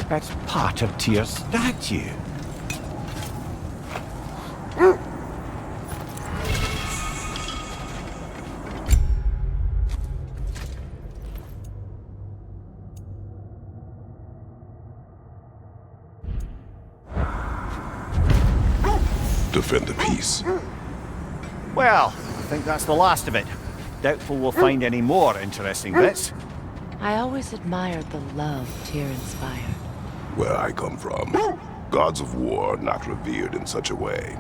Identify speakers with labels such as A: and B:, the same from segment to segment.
A: That's part of Tyr's statue.
B: Defend the peace.
A: Well, I think that's the last of it. Doubtful we'll find any more interesting bits.
C: I always admired the love Tyr inspired.
B: Where I come from, gods of war are not revered in such a way.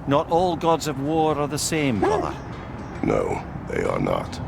A: Not all gods of war are the same, brother.
B: No, they are not.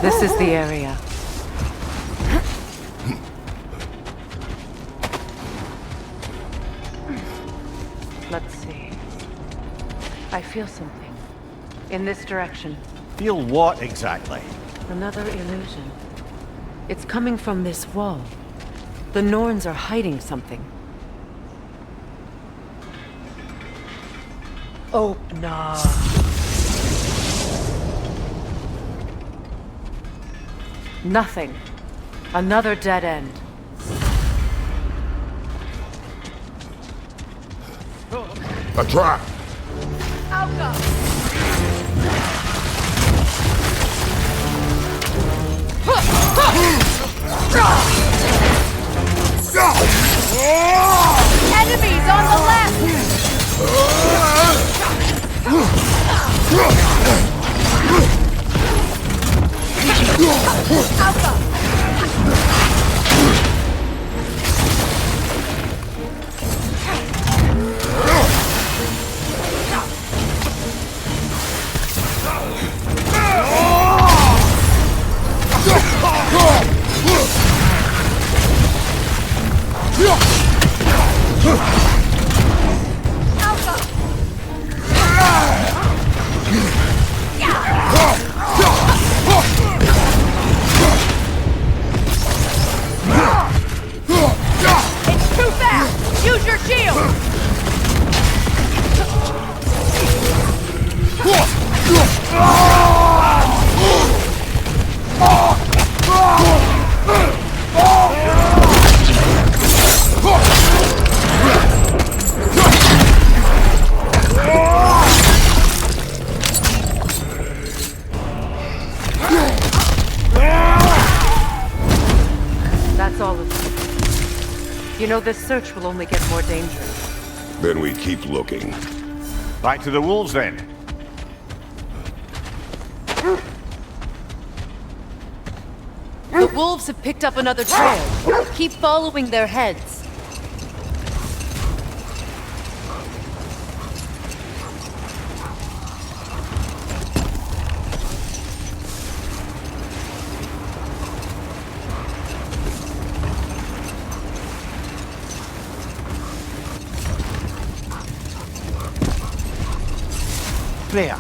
C: This is the area. Let's see. I feel something. In this direction.
A: Feel what exactly?
C: Another illusion. It's coming from this wall. The Norns are hiding something. Oh, no. Nothing. Another dead end.
B: A trap!
D: Enemies on the left! Alpha! It's too fast! Use your shield!
C: That's all of them. You know, this search will only get more dangerous.
B: Then we keep looking.
A: Back to the wolves then.
C: The wolves have picked up another trail. Keep following their heads.
A: Freya,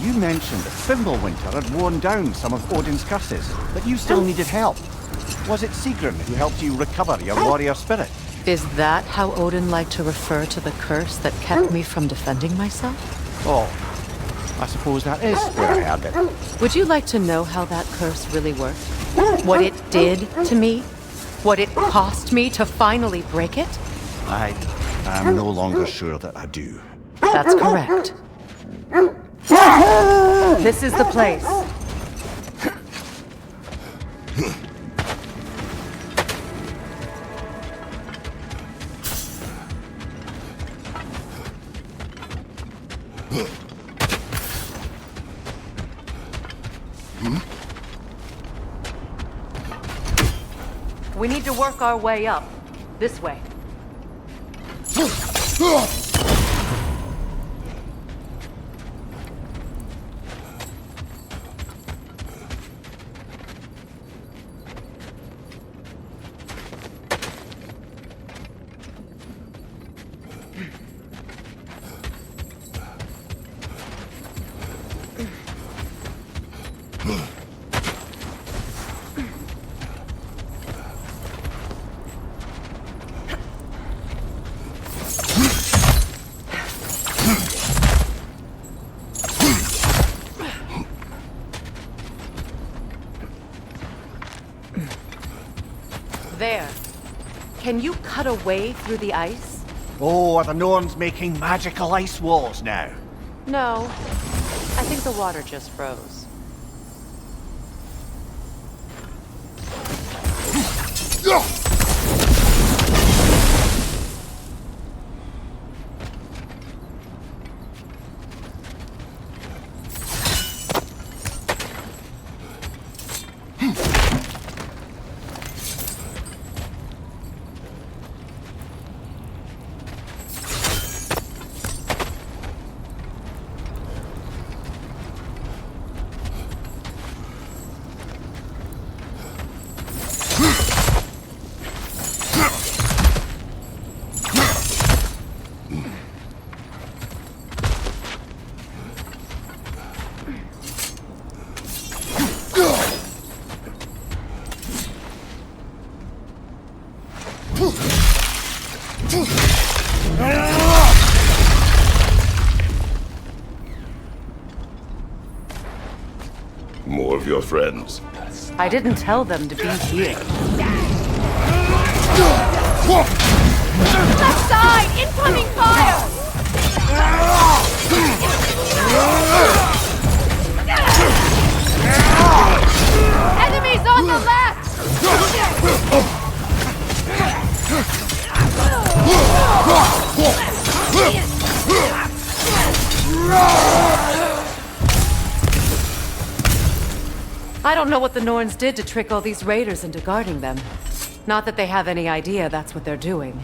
A: you mentioned that Fimbulwinter had worn down some of Odin's curses, but you still needed help. Was it Sigrun who helped you recover your warrior spirit?
C: Is that how Odin liked to refer to the curse that kept me from defending myself?
A: Oh, I suppose that is where I heard it.
C: Would you like to know how that curse really worked? What it did to me? What it cost me to finally break it?
A: I am no longer sure that I do.
C: That's correct. This is the place. We need to work our way up. This way. There. Can you cut a way through the ice?
A: Oh, are the Norns making magical ice walls now?
C: No. I think the water just froze.
B: More of your friends.
C: I didn't tell them to be here.
D: Left side! Incoming fire! Enemies on the left!
C: I don't know what the Norns did to trick all these raiders into guarding them. Not that they have any idea that's what they're doing.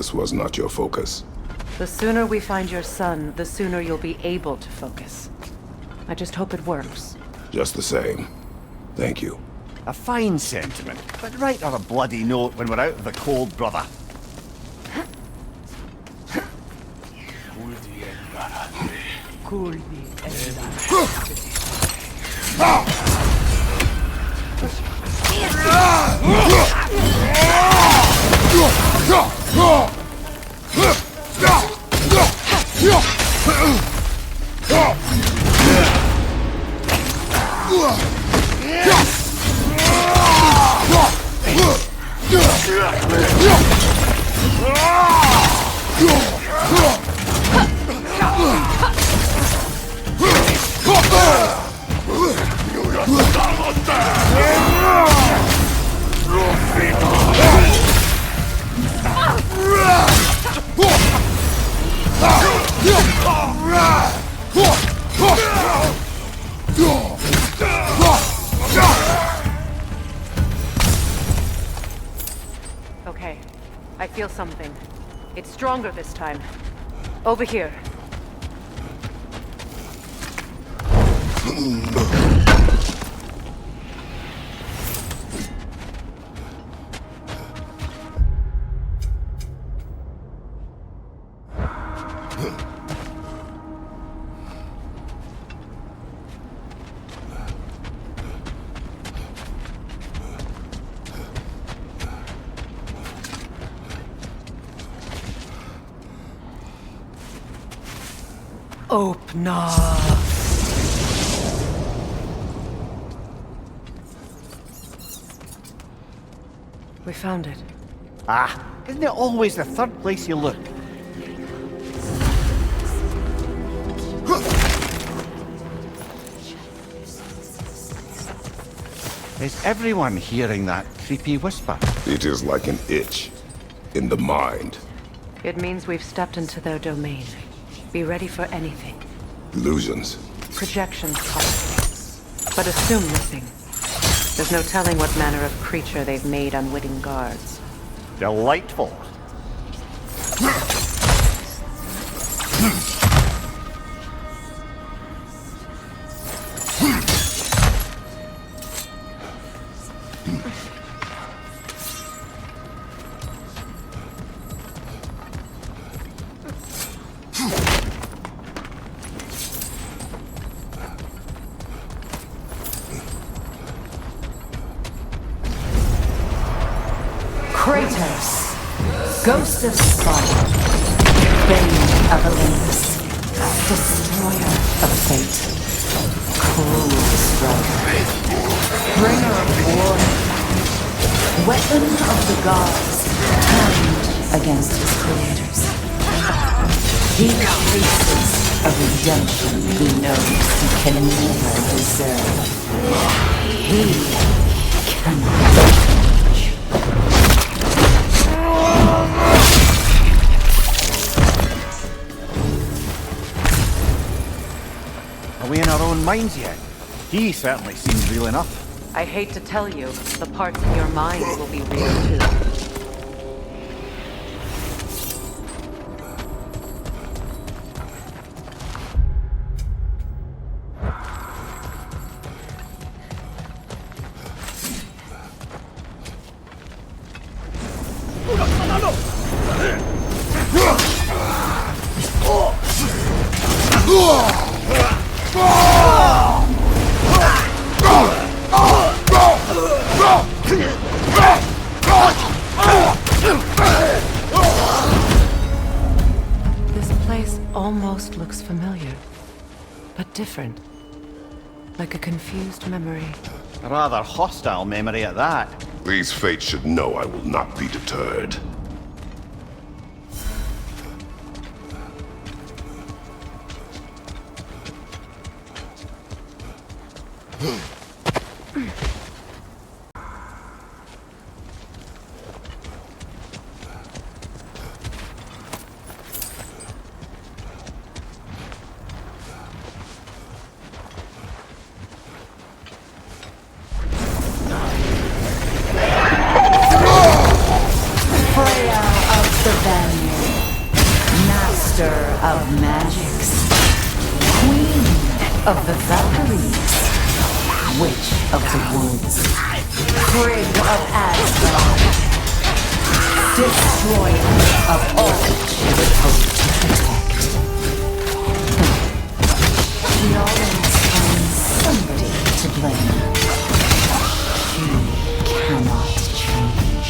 B: this was not your focus.
C: The sooner we find your son, the sooner you'll be able to focus. I just hope it works.
B: Just the same. Thank you.
A: A fine sentiment, but write her a bloody note when we're out of the cold, brother.
C: Okay, I feel something. It's stronger this time. Over here. Opener. We found it.
A: Ah, isn't it always the third place you look? Is everyone hearing that creepy whisper?
B: It is like an itch in the mind.
C: It means we've stepped into their domain. Be ready for anything.
B: Illusions.
C: Projections, possibly. But assume nothing. There's no telling what manner of creature they've made unwitting guards.
A: Delightful.
E: Kratos, Ghost of Sparta, Bane of Olympus, Destroyer of Fate, Cruel Striker, Bringer of War, Weapon of the Gods, turned against his creators. He faces a redemption he knows he can never deserve. He can
A: Are we in our own minds yet? He certainly seems real enough.
C: I hate to tell you, the parts in your mind will be real too. This place almost looks familiar, but different. Like a confused memory.
A: A rather hostile memory at that.
B: These fates should know I will not be deterred.
E: Freya of the Vanguard. Master of magics, Queen of the Valkyries, Witch of the Woods, Frigg of Asgard, Destroyer of all she would hope to protect. We always find somebody to blame. She cannot change.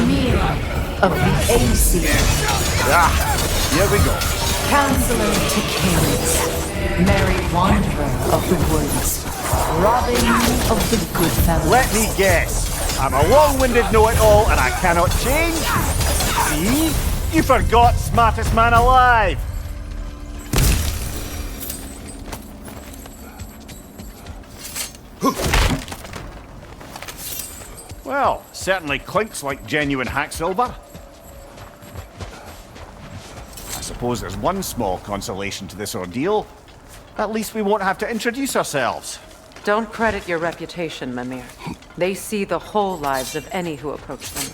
E: Nornir of the AC.
A: Here we go.
E: Counselor to Kings, Merry Wanderer of the Woods, Robin of the Goodfellas.
A: Let me guess. I'm a long-winded know-it-all and I cannot change? See? You forgot smartest man alive. Well, certainly clinks like genuine hack silver. I suppose there's one small consolation to this ordeal. At least we won't have to introduce ourselves.
C: Don't credit your reputation, Mimir. They see the whole lives of any who approach them.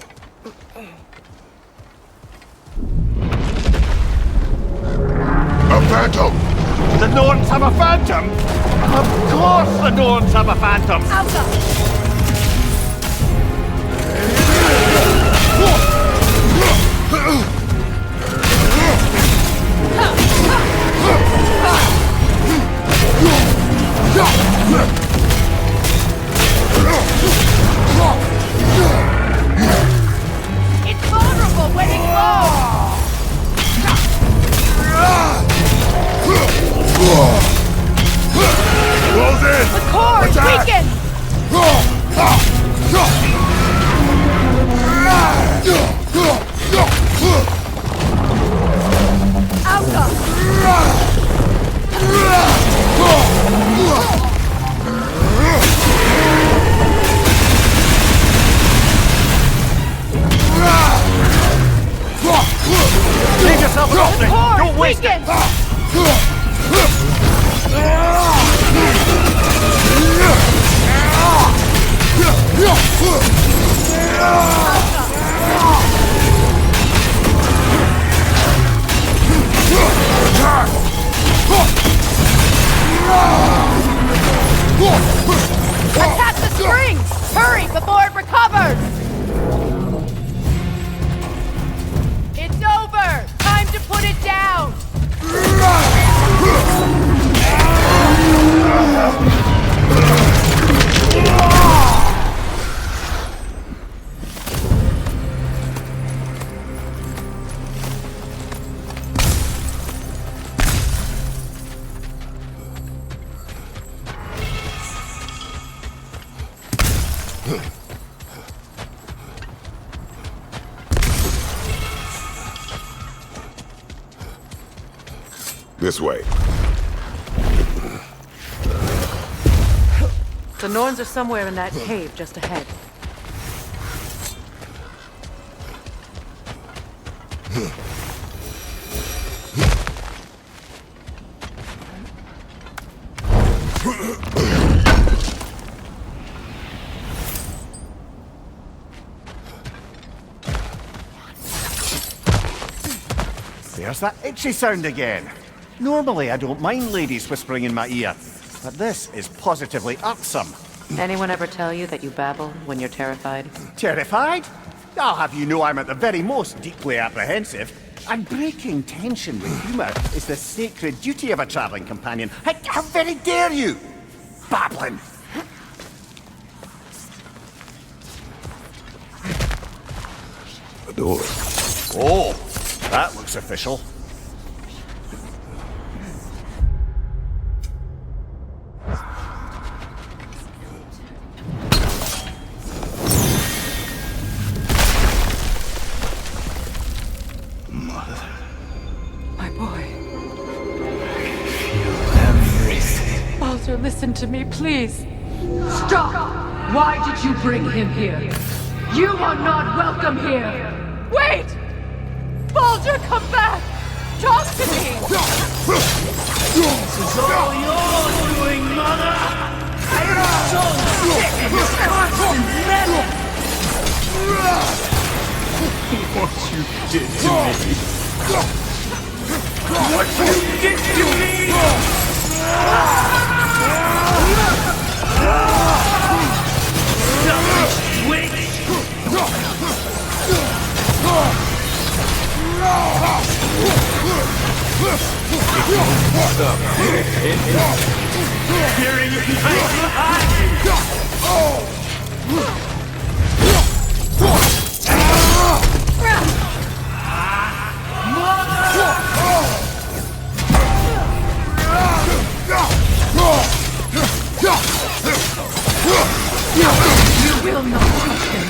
B: A phantom!
A: The Norns have a phantom? Of course the Norns have a phantom!
D: It's vulnerable when it
B: Close in!
D: The core is weakened!
A: Leave yourself an opening! Don't waste it!
D: Attack the springs! Hurry before it recovers! It's over! Time to put it down!
B: This way.
C: The Norns are somewhere in that cave just ahead.
A: There's that itchy sound again. Normally I don't mind ladies whispering in my ear, but this is positively irksome.
C: Anyone ever tell you that you babble when you're terrified?
A: Terrified? I'll have you know I'm at the very most deeply apprehensive. And breaking tension with humour is the sacred duty of a travelling companion. How very dare you! Babbling!
B: A door.
A: Oh, that looks official.
C: Baldur, listen to me, please.
E: Stop! Why did you bring him here? You are not welcome here!
C: Wait! Baldur, come back! Talk to me!
F: This is all your doing, Mother! I am so sick of your constant meddling! What you did to me! What you did to me! Selfish witch! Hearing you behind you!
E: You will not touch him!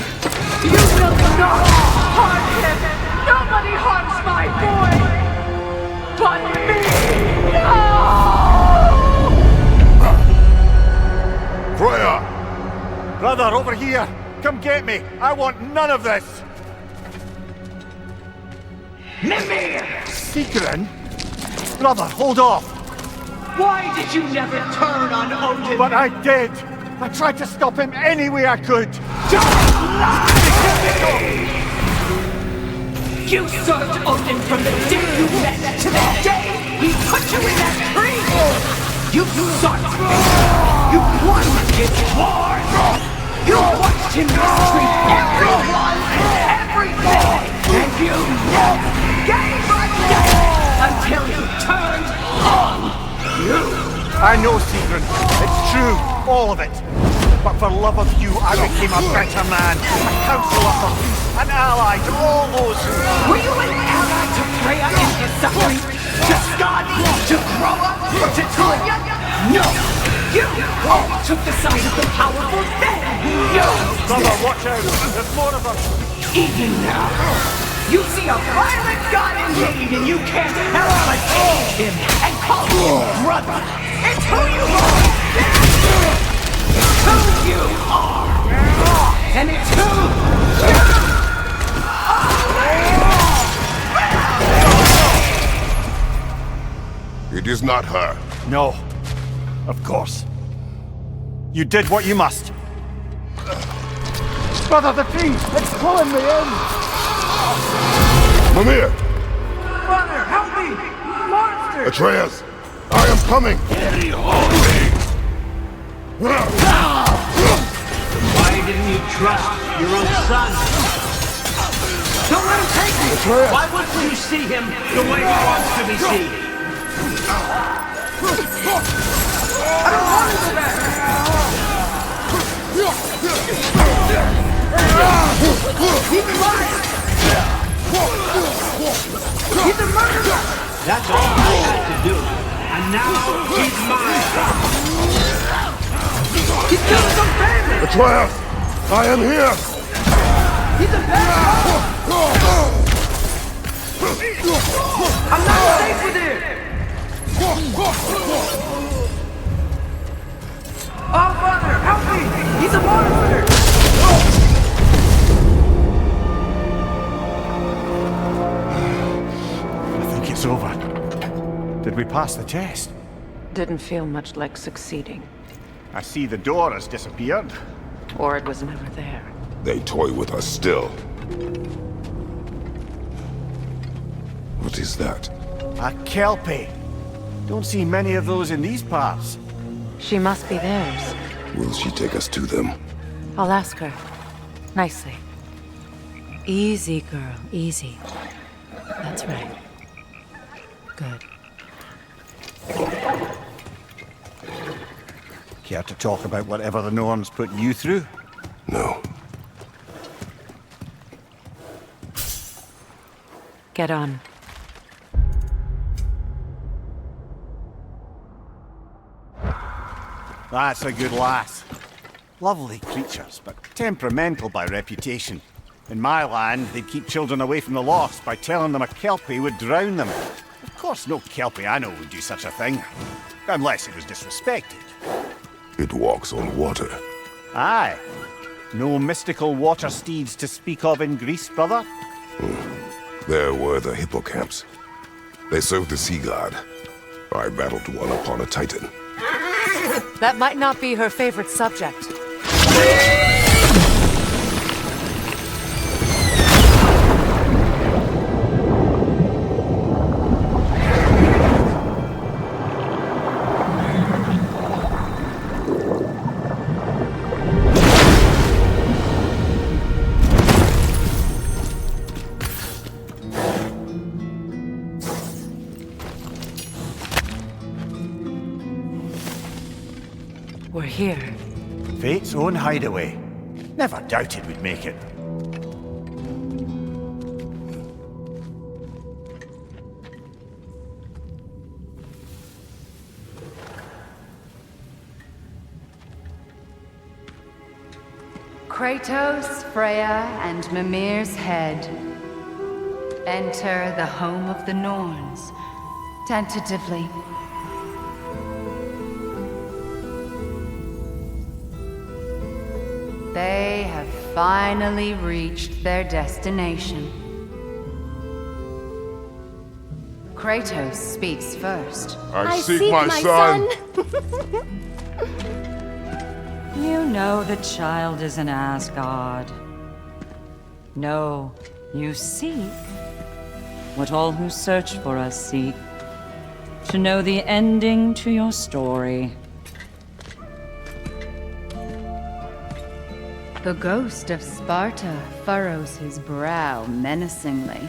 E: You will not harm him! Nobody harms my boy! But me! No!
B: Freya!
A: Brother, over here! Come get me! I want none of this!
F: Mimir!
A: Sigrun? Brother, hold off!
F: Why did you never turn on Odin?
A: But I did! I tried to stop him any way I could!
F: You served Odin from the day you met to the day he put you in that tree! You sought you won his war! You watched him mistreat everyone and everything! And you never gave a damn until he turned on you!
A: I know, Sigrun. It's true, all of it. But for love of you, I became a better man, a counselor for peace, an ally to all those who...
F: Were you an ally to Freya in his suffering? To Skadi? To Groa? To Tunya? No! You only took the side of the powerful then! You!
A: Brother, watch out! There's more of them!
F: Even now, you see a violent god in need and you can't help but aid him and call him brother! It's who you are! It's who you are! And it's who you
B: It is not her.
A: No. Of course. You did what you must. Brother, the tree! It's pulling me in!
B: Mimir!
F: Brother, help me! Monster!
B: Atreus! I am coming!
F: Why didn't you trust your own son? Don't let him take me!
B: Atreus!
F: Why wouldn't you see him the way he wants to be seen? I don't want to go back! He's alive! He's a murderer! That's all I had to do. And now he's mine! He's killing some family!
B: Atreus! I am here!
F: He's a bad I'm not safe with him! Oh, Father, help me! He's a monster!
A: I think it's over. Did we pass the test?
C: Didn't feel much like succeeding.
A: I see the door has disappeared.
C: Or it was never there.
B: They toy with us still. What is that?
A: A Kelpie. Don't see many of those in these parts.
C: She must be theirs.
B: Will she take us to them?
C: I'll ask her. Nicely. Easy, girl. Easy. That's right. Good.
A: Care to talk about whatever the Norns put you through?
B: No.
C: Get on.
A: That's a good lass. Lovely creatures, but temperamental by reputation. In my land, they'd keep children away from the lost by telling them a Kelpie would drown them. Of course, no Kelpiano would do such a thing. Unless it was disrespected.
B: It walks on water.
A: Aye. No mystical water steeds to speak of in Greece, brother?
B: There were the hippocamps. They served the sea god. I battled one upon a titan.
C: That might not be her favorite subject. We're here.
A: Fate's own hideaway. Never doubted we'd make it.
E: Kratos, Freya, and Mimir's head. Enter the home of the Norns. Tentatively. They have finally reached their destination. Kratos speaks first.
B: I seek my son!
G: You know the child is in Asgard. No, you seek what all who search for us seek. To know the ending to your story.
E: The ghost of Sparta furrows his brow menacingly.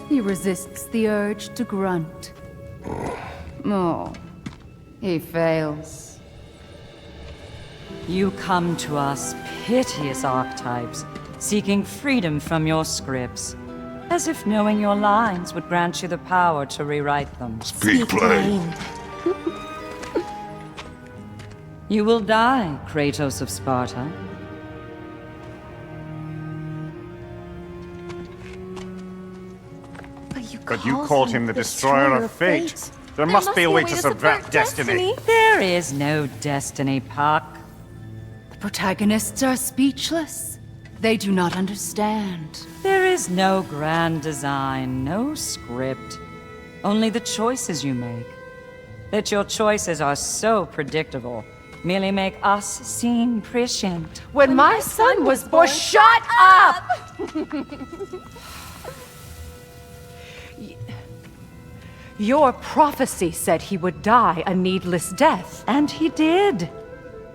E: He resists the urge to grunt. Oh, he fails.
G: You come to us, piteous archetypes, seeking freedom from your scripts, as if knowing your lines would grant you the power to rewrite them.
B: Speak plain.
G: You will die, Kratos of Sparta.
A: But you called him the Destroyer of Fate. There must be a way to subvert destiny.
G: There is no destiny, Puck.
E: The protagonists are speechless. They do not understand.
G: There is no grand design, no script. Only the choices you make. That your choices are so predictable merely make us seem prescient.
C: When my son was born, shut up! Your prophecy said he would die a needless death.
G: And he did.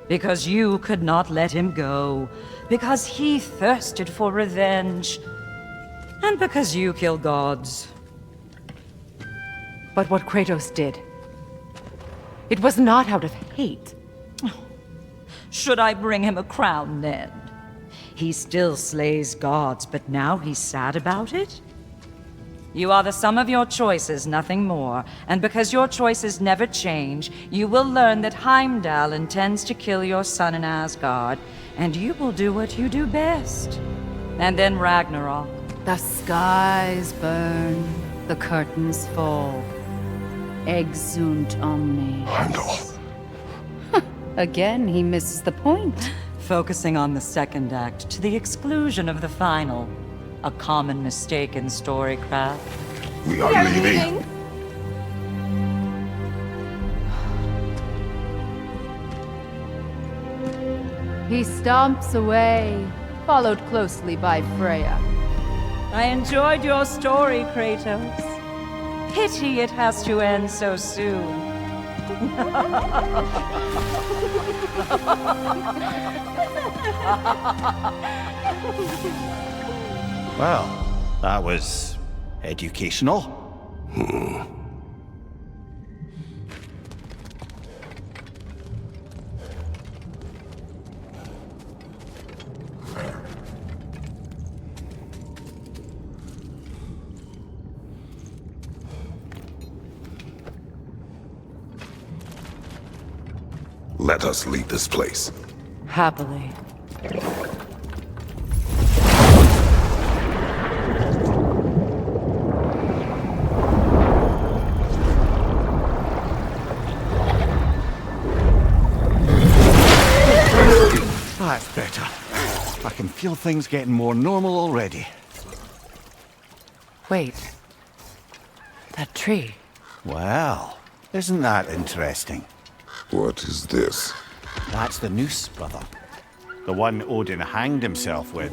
G: Because you could not let him go. Because he thirsted for revenge. And because you kill gods.
C: But what Kratos did, it was not out of hate.
G: Should I bring him a crown then? He still slays gods, but now he's sad about it? You are the sum of your choices, nothing more. And because your choices never change, you will learn that Heimdall intends to kill your son in Asgard, and you will do what you do best. And then Ragnarok.
E: The skies burn, the curtains fall. Exunt omnes.
B: Heimdall.
E: Again, he misses the point.
G: Focusing on the second act to the exclusion of the final. A common mistake in storycraft.
B: We are leaving.
E: He stomps away, followed closely by Freya.
G: I enjoyed your story, Kratos. Pity it has to end so soon.
A: Well, that was educational.
B: Let us leave this place.
C: Happily.
A: That's better. I can feel things getting more normal already.
C: Wait. That tree.
A: Well, isn't that interesting?
B: What is this?
A: That's the noose, brother. The one Odin hanged himself with.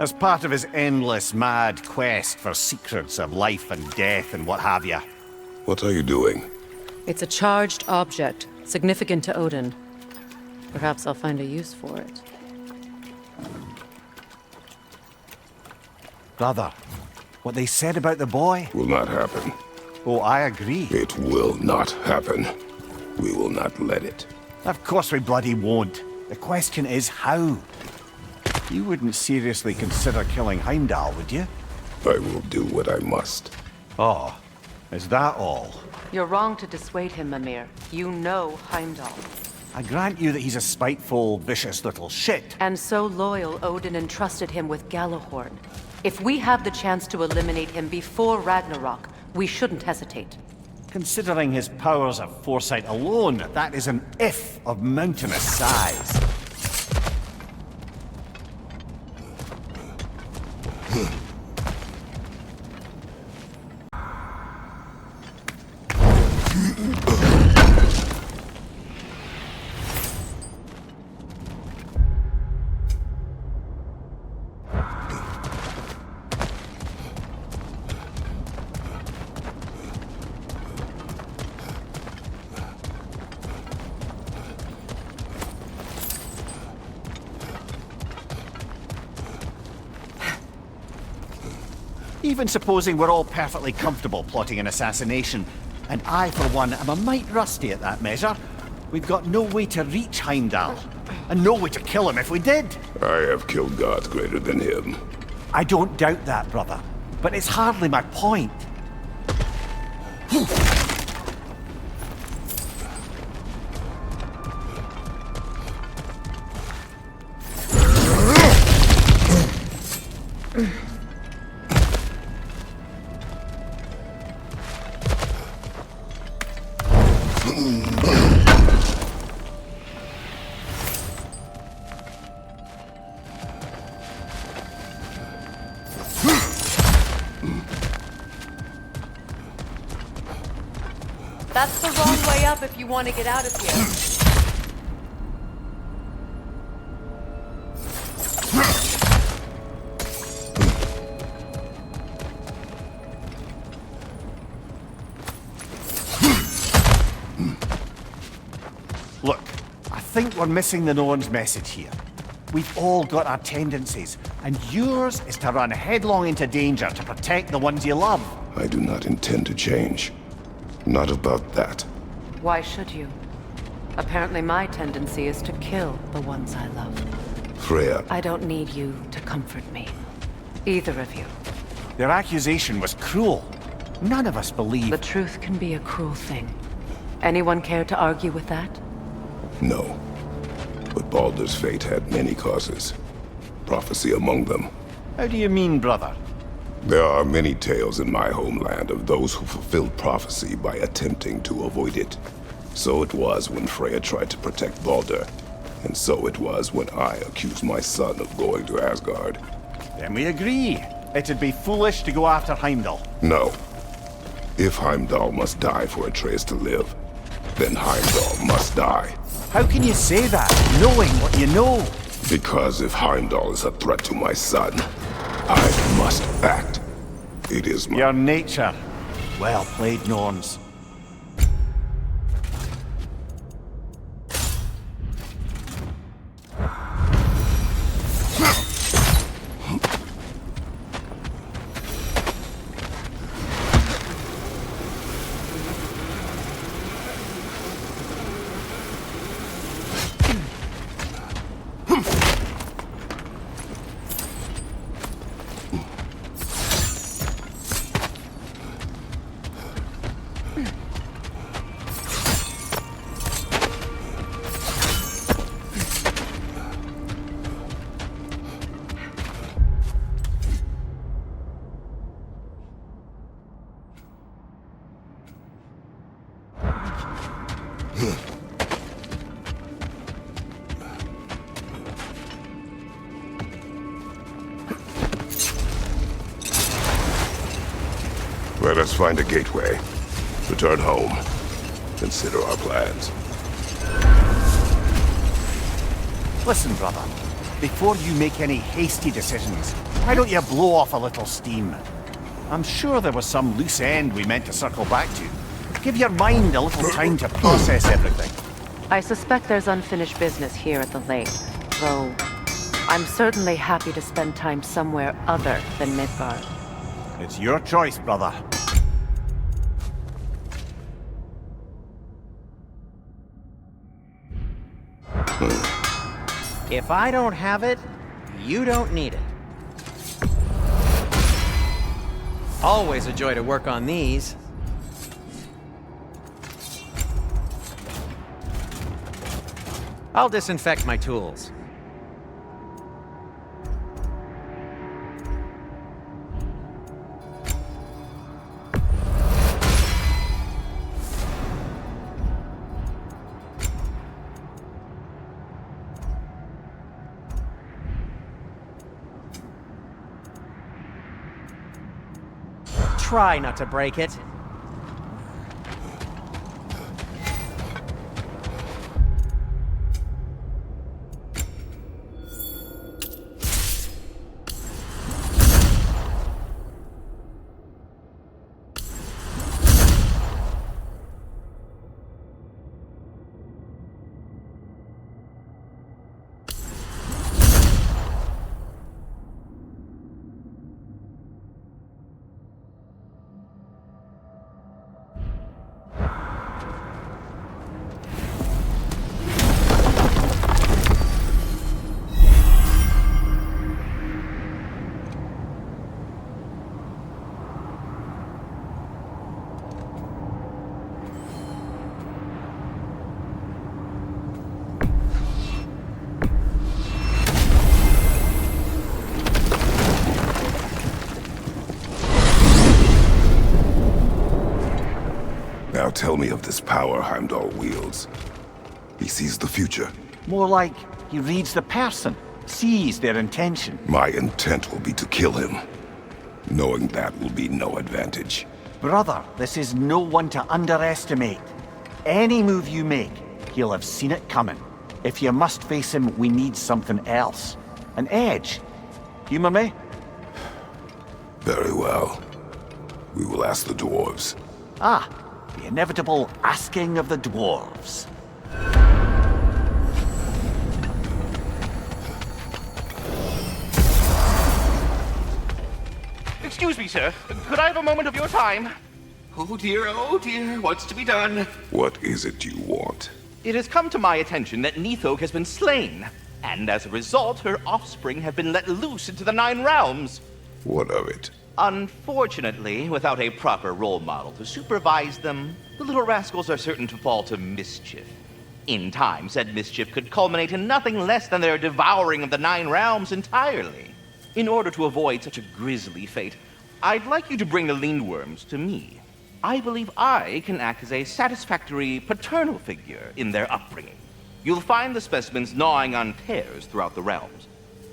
A: As part of his endless, mad quest for secrets of life and death and what have you.
B: What are you doing?
C: It's a charged object, significant to Odin. Perhaps I'll find a use for it.
A: Brother, what they said about the boy?
B: Will not happen.
A: Oh, I agree.
B: It will not happen. We will not let it.
A: Of course we bloody won't. The question is how? You wouldn't seriously consider killing Heimdall, would you?
B: I will do what I must.
A: Oh, is that all?
C: You're wrong to dissuade him, Mimir. You know Heimdall.
A: I grant you that he's a spiteful, vicious little shit.
C: And so loyal, Odin entrusted him with Gjallarhorn. If we have the chance to eliminate him before Ragnarok, we shouldn't hesitate.
A: Considering his powers of foresight alone, that is an if of mountainous size. Even supposing we're all perfectly comfortable plotting an assassination, and I, for one, am a mite rusty at that measure, we've got no way to reach Heimdall, and no way to kill him if we did.
B: I have killed gods greater than him.
A: I don't doubt that, brother, but it's hardly my point.
C: That's the wrong way up if you want to get out of here.
A: Look, I think we're missing the Norns' message here. We've all got our tendencies, and yours is to run headlong into danger to protect the ones you love.
B: I do not intend to change. Not about that.
C: Why should you? Apparently my tendency is to kill the ones I love.
B: Freya,
C: I don't need you to comfort me. Either of you.
A: Their accusation was cruel. None of us believe...
C: The truth can be a cruel thing. Anyone care to argue with that?
B: no. But Baldur's fate had many causes. Prophecy among them.
A: How do you mean, brother?
B: There are many tales in my homeland of those who fulfilled prophecy by attempting to avoid it. So it was when Freya tried to protect Baldur. And so it was when I accused my son of going to Asgard.
A: Then we agree. It'd be foolish to go after Heimdall.
B: No. If Heimdall must die for Atreus to live, then Heimdall must die.
A: How can you say that, knowing what you know?
B: Because if Heimdall is a threat to my son, I must act. It is my...
A: Your nature. Well played, Norns.
B: Let us find a gateway. Return home. Consider our plans.
A: Listen, brother. Before you make any hasty decisions, why don't you blow off a little steam? I'm sure there was some loose end we meant to circle back to. Give your mind a little time to process everything.
C: I suspect there's unfinished business here at the lake, though I'm certainly happy to spend time somewhere other than Midgard.
A: It's your choice, brother.
H: If I don't have it, you don't need it. Always a joy to work on these. I'll disinfect my tools. Try not to break it.
B: Now tell me of this power Heimdall wields. He sees the future.
A: More like he reads the person, sees their intention.
B: My intent will be to kill him. Knowing that will be no advantage.
A: Brother, this is no one to underestimate. Any move you make, he'll have seen it coming. If you must face him, we need something else. An edge. Humor me?
B: Very well. We will ask the dwarves.
A: Ah, the inevitable asking of the dwarves.
I: Excuse me, sir. Could I have a moment of your time? Oh dear, what's to be done?
B: What is it you want?
I: It has come to my attention that Nithog has been slain, and as a result, her offspring have been let loose into the Nine Realms.
B: What of it?
I: Unfortunately, without a proper role model to supervise them, the little rascals are certain to fall to mischief. In time, said mischief could culminate in nothing less than their devouring of the Nine Realms entirely. In order to avoid such a grisly fate, I'd like you to bring the Lindworms to me. I believe I can act as a satisfactory paternal figure in their upbringing. You'll find the specimens gnawing on tears throughout the realms.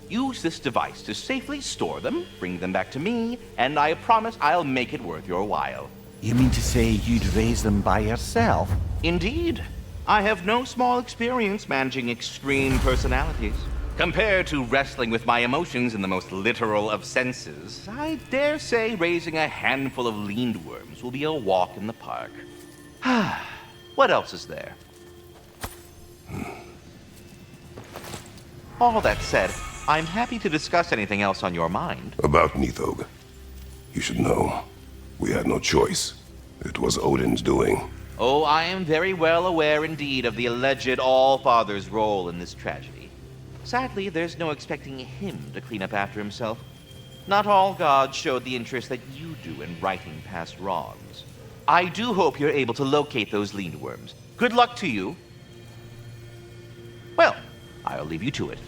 I: Use this device to safely store them, bring them back to me, and I promise I'll make it worth your while.
A: You mean to say you'd raise them by yourself?
I: Indeed. I have no small experience managing extreme personalities. Compared to wrestling with my emotions in the most literal of senses, I dare say raising a handful of Lindworms will be a walk in the park. What else is there? All that said, I'm happy to discuss anything else on your mind.
B: About Nithog. You should know. We had no choice. It was Odin's doing.
I: Oh, I am very well aware indeed of the alleged All-Father's role in this tragedy. Sadly, there's no expecting him to clean up after himself. Not all gods showed the interest that you do in righting past wrongs. I do hope you're able to locate those Lindworms. Good luck to you. Well, I'll leave you to it.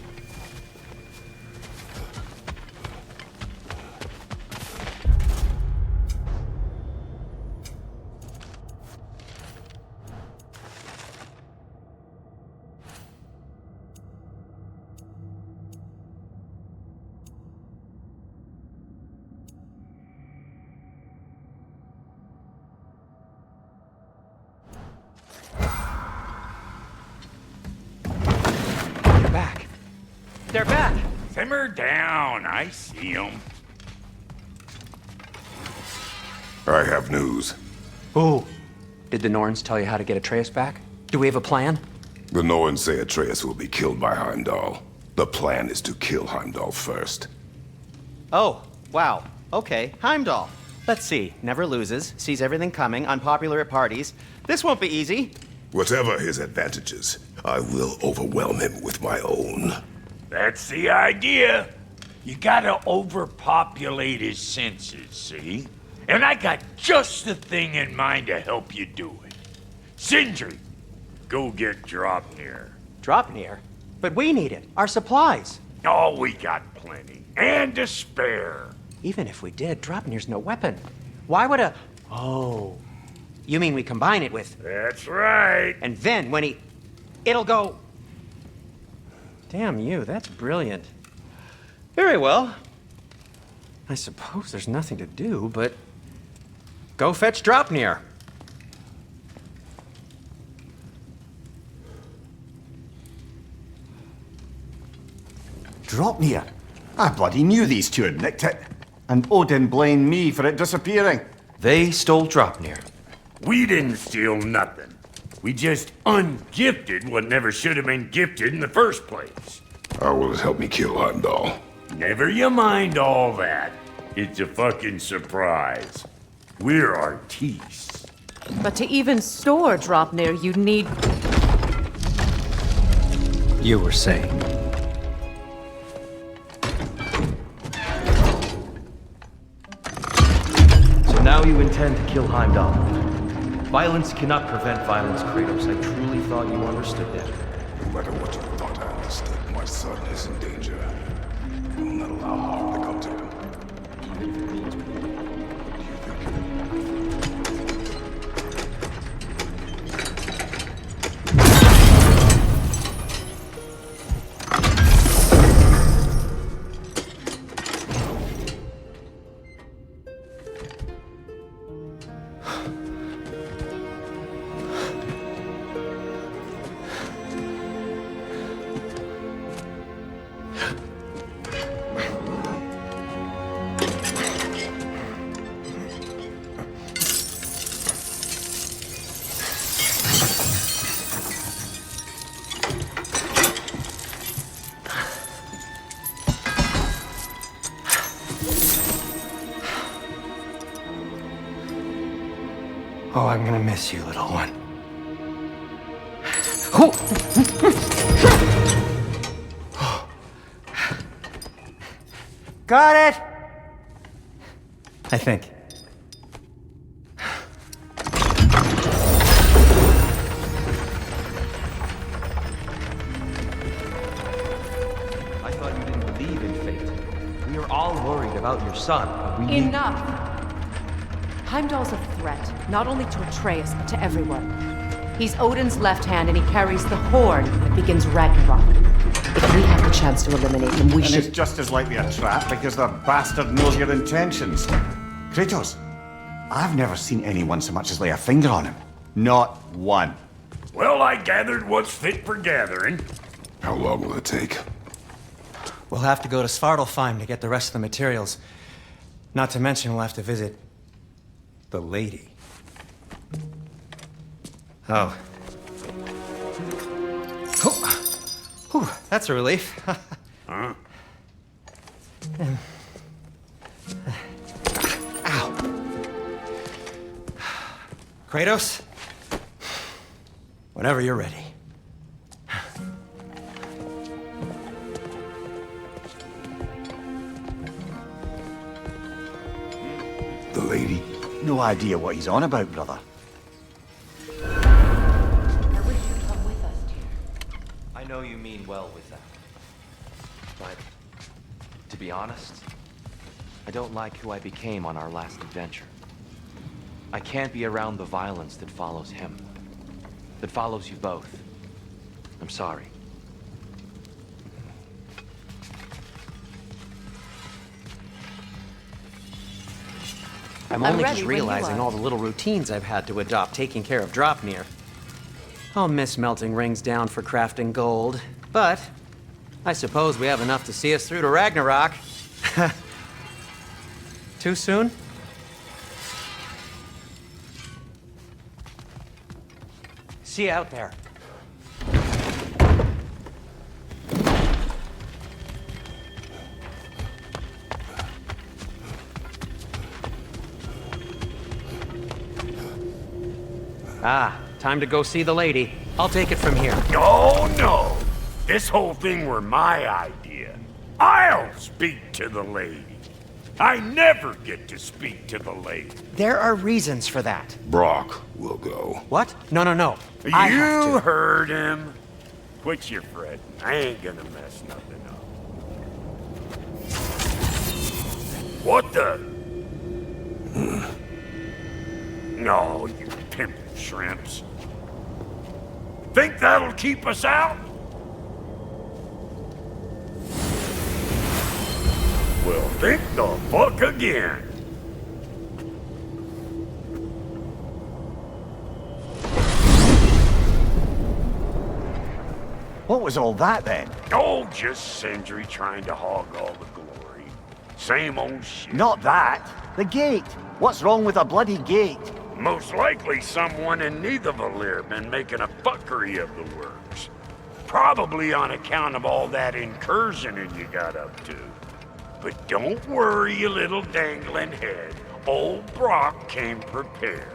H: they're back.
J: Simmer down, I see them.
B: I have news.
H: Ooh. Did the Norns tell you how to get Atreus back? Do we have a plan?
B: The Norns say Atreus will be killed by Heimdall. The plan is to kill Heimdall first.
H: Oh, wow. Okay, Heimdall. Let's see. Never loses, sees everything coming, unpopular at parties. This won't be easy.
B: Whatever his advantages, I will overwhelm him with my own.
J: That's the idea. You gotta overpopulate his senses, see? And I got just the thing in mind to help you do it. Sindri, go get Dropnir.
H: Dropnir? But we need it. Our supplies.
J: Oh, we got plenty. And to spare.
H: Even if we did, Dropnir's no weapon. Why would a... Oh. You mean we combine it with...
J: That's right.
H: And then when he... It'll go... Damn you, that's brilliant. Very well. I suppose there's nothing to do, but... Go fetch Dropnir.
A: Dropnir? I bloody knew these two had nicked it. And Odin blamed me for it disappearing.
K: They stole Dropnir.
J: We didn't steal nothing. We just ungifted what never should have been gifted in the first place.
B: How will it help me kill Heimdall?
J: Never you mind all that. It's a fucking surprise. We're artistes.
C: But to even store Dropnir, you'd need...
K: You were saying. So now you intend to kill Heimdall. Violence cannot prevent violence, Kratos. I truly thought you understood that.
B: No matter what you thought I understood, my son is in danger. I will not allow harm to come to him.
H: Oh, I'm gonna miss you, little one. Got it! I think.
K: I thought you didn't believe in fate. We are all worried about your son, but we need...
C: Enough! Heimdall's a threat, not only to Atreus, but to everyone. He's Odin's left hand, and he carries the horn that begins Ragnarok. If we have the chance to eliminate him, we should...
A: And it's just as likely a trap because the bastard knows your intentions. Kratos, I've never seen anyone so much as lay a finger on him. Not one.
J: Well, I gathered what's fit for gathering.
B: How long will it take?
H: We'll have to go to Svartalfheim to get the rest of the materials. Not to mention we'll have to visit... the lady. Oh. Whew, that's a relief.
J: Huh?
H: Ow. Kratos? Whenever you're ready.
B: The lady?
A: No idea what he's on about, brother.
K: I know you mean well with that. But, to be honest, I don't like who I became on our last adventure. I can't be around the violence that follows him. That follows you both. I'm sorry.
H: I'm
C: I'm
H: only
C: ready
H: just
C: when you
H: realizing
C: are.
H: all the little routines I've had to adopt taking care of Dropnir. I'll miss melting rings down for crafting gold, but I suppose we have enough to see us through to Ragnarok. Too soon? See you out there. Ah, time to go see the lady. I'll take it from here.
J: Oh, no. This whole thing were my idea. I'll speak to the lady. I never get to speak to the lady.
H: There are reasons for that.
B: Brock will go.
H: What? No, no, no. I have
J: You
H: to.
J: heard him. Quit your fretting. I ain't gonna mess nothing up. What the? No, you pimpin' shrimps. Think that'll keep us out? Well, think the fuck again.
A: What was all that then?
J: Oh, just Sindri trying to hog all the glory. Same old shit.
A: Not that. The gate. What's wrong with a bloody gate?
J: Most likely someone in Nidavellir been making a fuckery of the works. Probably on account of all that incursioning you got up to. But don't worry, you little dangling head. Old Brock came prepared.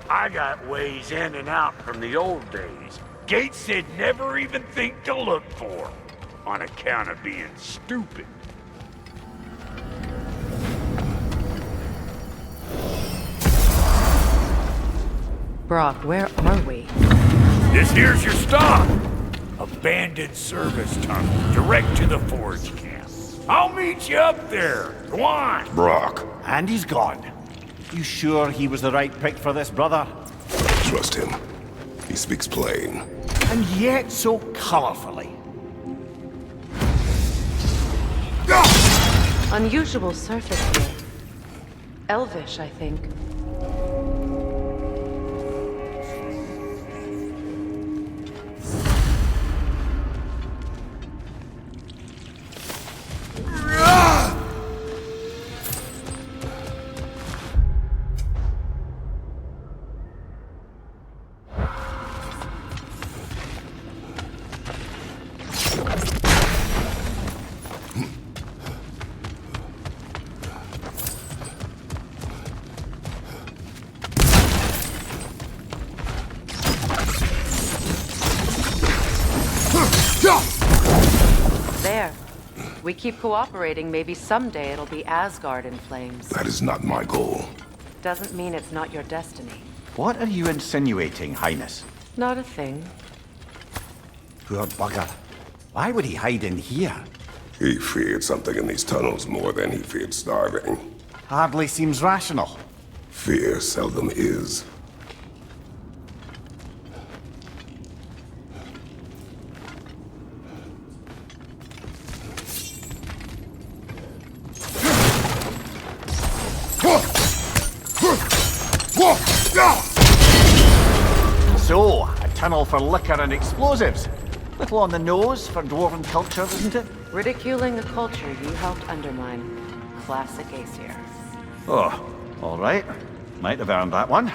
J: I got ways in and out from the old days. Gates they'd never even think to look for, on account of being stupid.
C: Brock, where are we?
J: This here's your stop. Abandoned service tunnel, direct to the forge camp. I'll meet you up there. Go on.
B: Brock,
A: And he's gone. You sure he was the right pick for this, brother?
B: trust him. He speaks plain.
A: And yet so colorfully.
C: Unusual surface here. Elvish, I think. There. We keep cooperating, maybe someday it'll be Asgard in flames.
B: That is not my goal.
C: Doesn't mean it's not your destiny.
A: What are you insinuating, Highness?
C: Not a thing.
A: Poor bugger. Why would he hide in here?
B: He feared something in these tunnels more than he feared starving.
A: Hardly seems rational.
B: Fear seldom is.
A: So, a tunnel for liquor and explosives. Little on the nose for dwarven culture, isn't it?
C: Ridiculing a culture you helped undermine. Classic Aesir.
A: Oh, all right. Might have earned that one.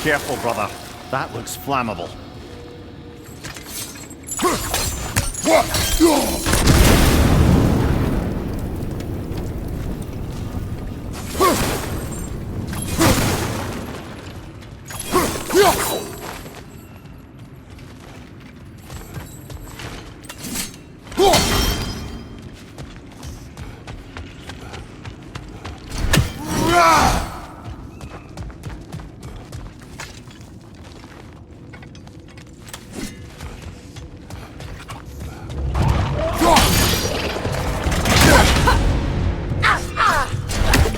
A: Careful, brother. That looks flammable.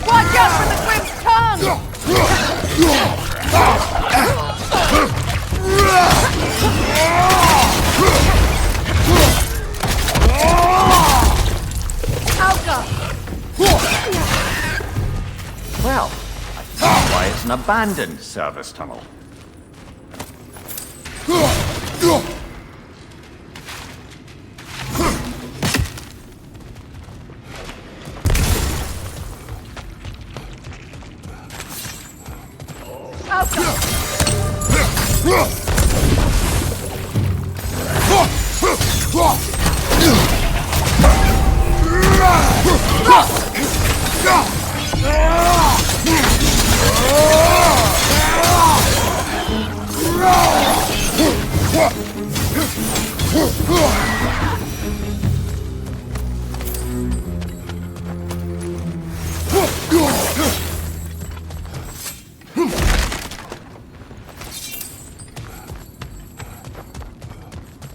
D: Watch out for the Grim's tongue!
A: Well, I see why it's an abandoned service tunnel.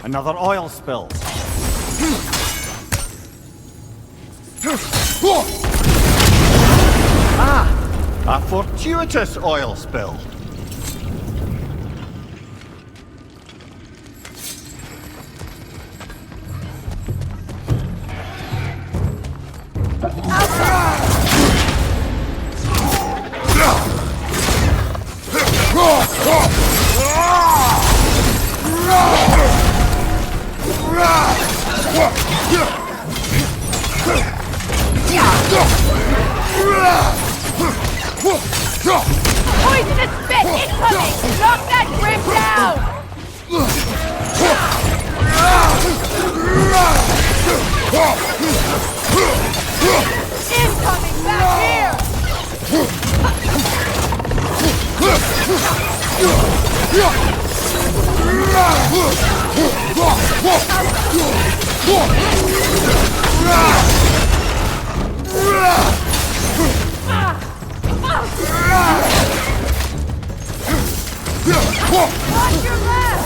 A: Another oil spill. Ah, a fortuitous oil spill.
D: Poisonous spit incoming! Knock that grim down! Incoming back here! Watch your left!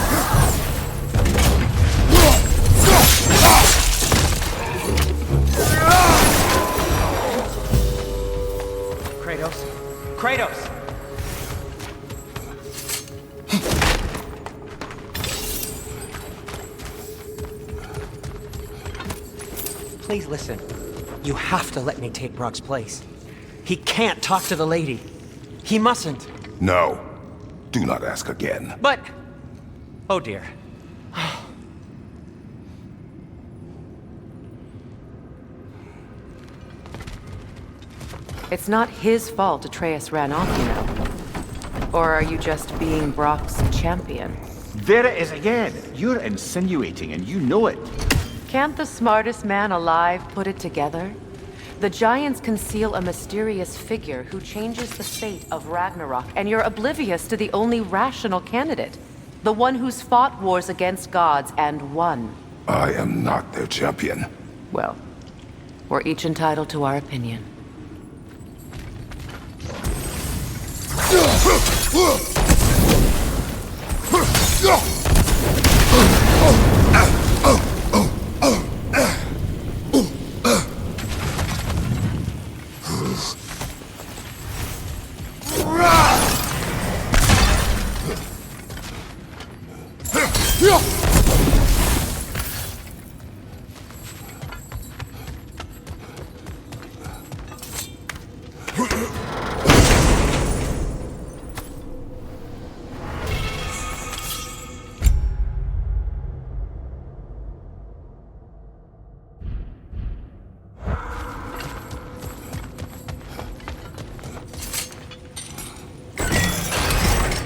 H: Kratos? Kratos! Please listen. You have to let me take Brock's place. He can't talk to the lady. He mustn't.
B: No. Do not ask again.
H: But... oh dear.
C: It's not his fault Atreus ran off, you know. Or are you just being Brock's champion?
A: There it is again. You're insinuating and you know it.
C: Can't the smartest man alive put it together? The Giants conceal a mysterious figure who changes the fate of Ragnarok, and you're oblivious to the only rational candidate. The one who's fought wars against gods and won.
B: I am not their champion.
C: Well, we're each entitled to our opinion.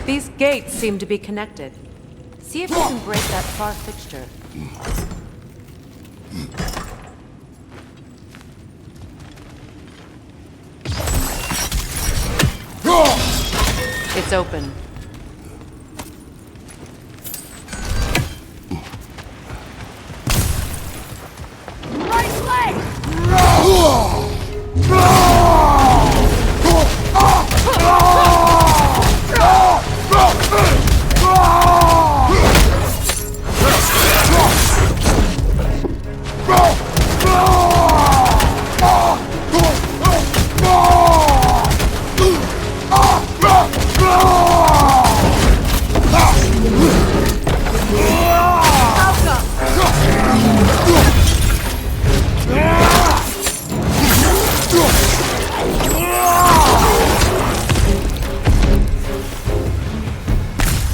C: These gates seem to be connected. See if you can break that far fixture. It's open.
D: Right leg!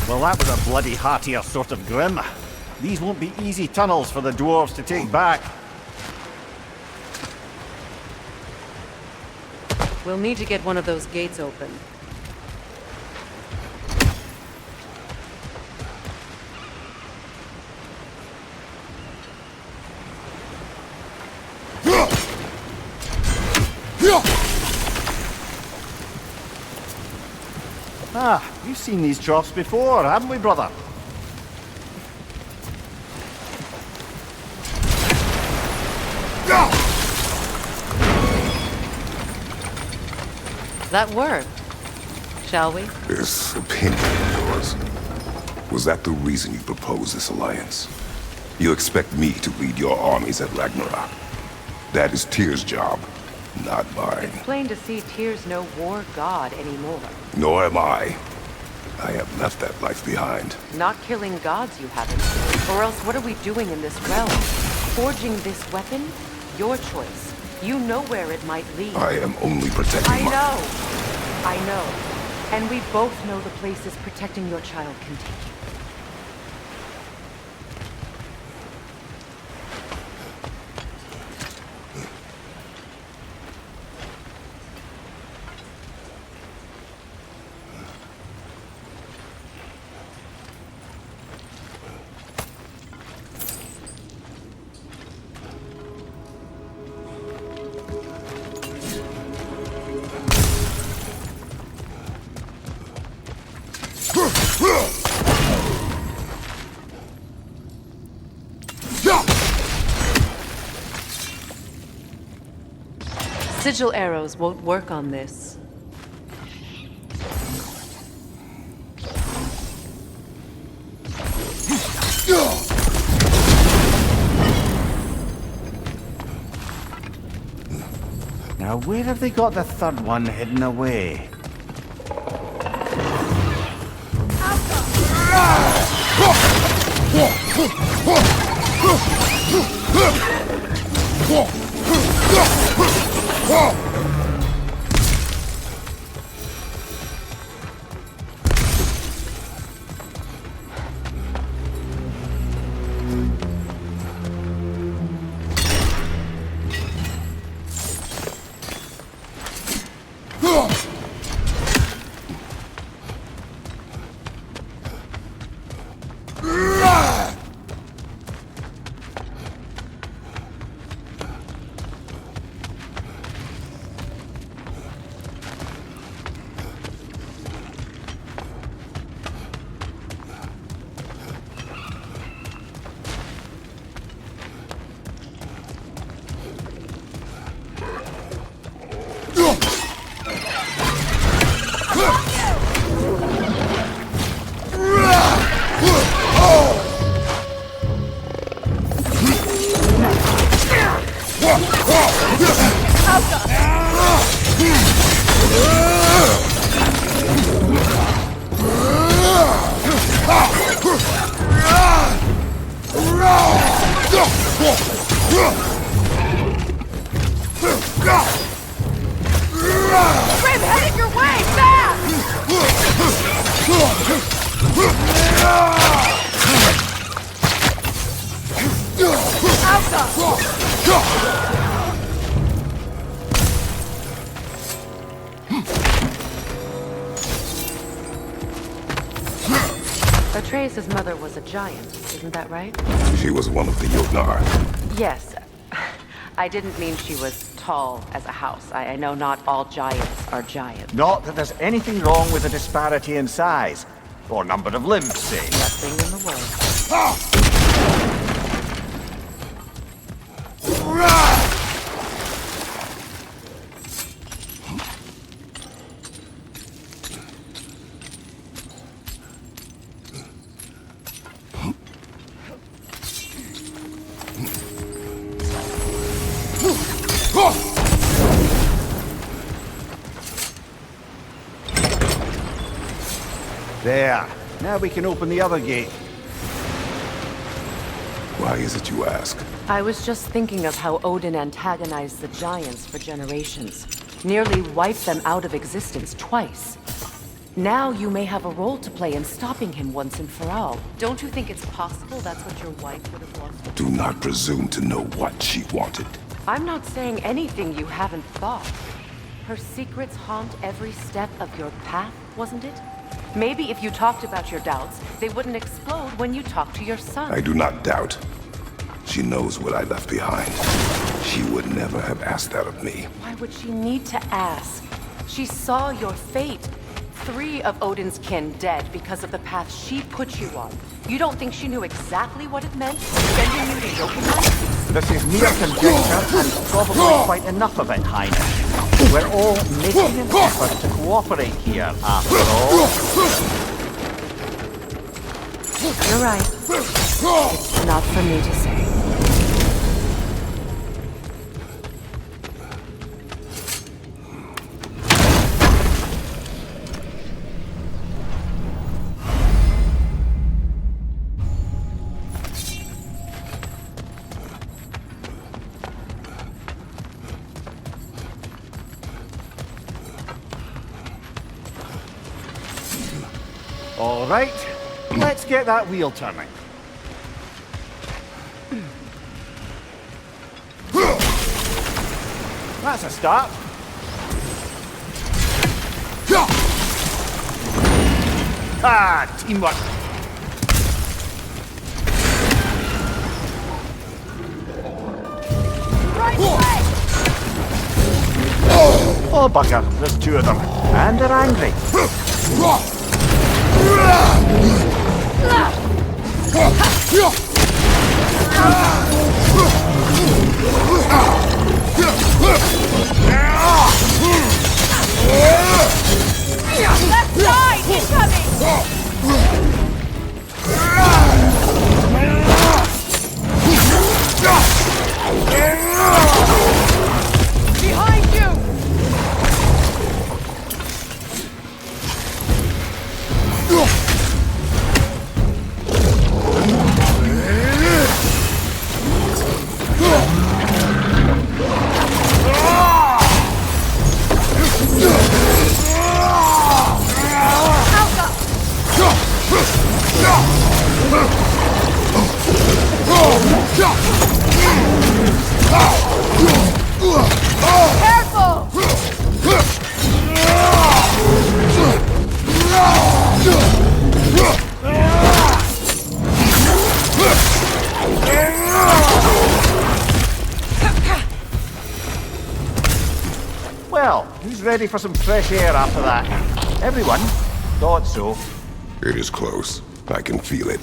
A: Well, that was a bloody heartier sort of grim. These won't be easy tunnels for the dwarves to take back.
C: We'll need to get one of those gates open.
A: Ah, we've seen these troughs before, haven't we, brother?
C: That worked. Shall we?
B: This opinion of yours, was that the reason you proposed this alliance? You expect me to lead your armies at Ragnarok. That is Tyr's job, not mine.
C: It's plain to see Tyr's no war god anymore.
B: Nor am I. I have left that life behind.
C: Not killing gods, you haven't. Or else what are we doing in this realm? Forging this weapon? Your choice. You know where it might lead.
B: I am only protecting
C: I know. And we both know the places protecting your child can take you. Sigil arrows won't work on this.
A: Now, where have they got the third one hidden away?
D: Grim, headed your way! Fast!
C: Atreus' mother was a giant, isn't that right?
B: She was one of the Jotnar.
C: Yes. I didn't mean she was tall as a house. I know not all giants are giants.
A: Not that there's anything wrong with a disparity in size, or number of limbs, say.
C: Nothing in the world.
A: There. Now we can open the other gate.
B: Why is it you ask?
C: I was just thinking of how Odin antagonized the giants for generations. Nearly wiped them out of existence twice. Now you may have a role to play in stopping him once and for all. Don't you think it's possible that's what your wife would have wanted?
B: Do not presume to know what she wanted.
C: I'm not saying anything you haven't thought. Her secrets haunt every step of your path, wasn't it? Maybe if you talked about your doubts, they wouldn't explode when you talked to your son.
B: I do not doubt. She knows what I left behind. She would never have asked that of me.
C: Why would she need to ask? She saw your fate. 3 of Odin's kin dead because of the path she put you on. You don't think she knew exactly what it meant, sending you to Jotunheim?
A: This is mere conjecture, and probably quite enough of it, Highness. We're all making an effort to cooperate here, after all.
C: You're right. It's not for me to say.
A: All right, let's get that wheel turning. That's a start. Ah, teamwork.
D: Right way!
A: Oh, bugger, there's 2 of them, and they're angry.
D: Left side! Incoming! Behind you! Careful!
A: Well, who's ready for some fresh air after that? Everyone? Thought so.
B: It is close. I can feel it.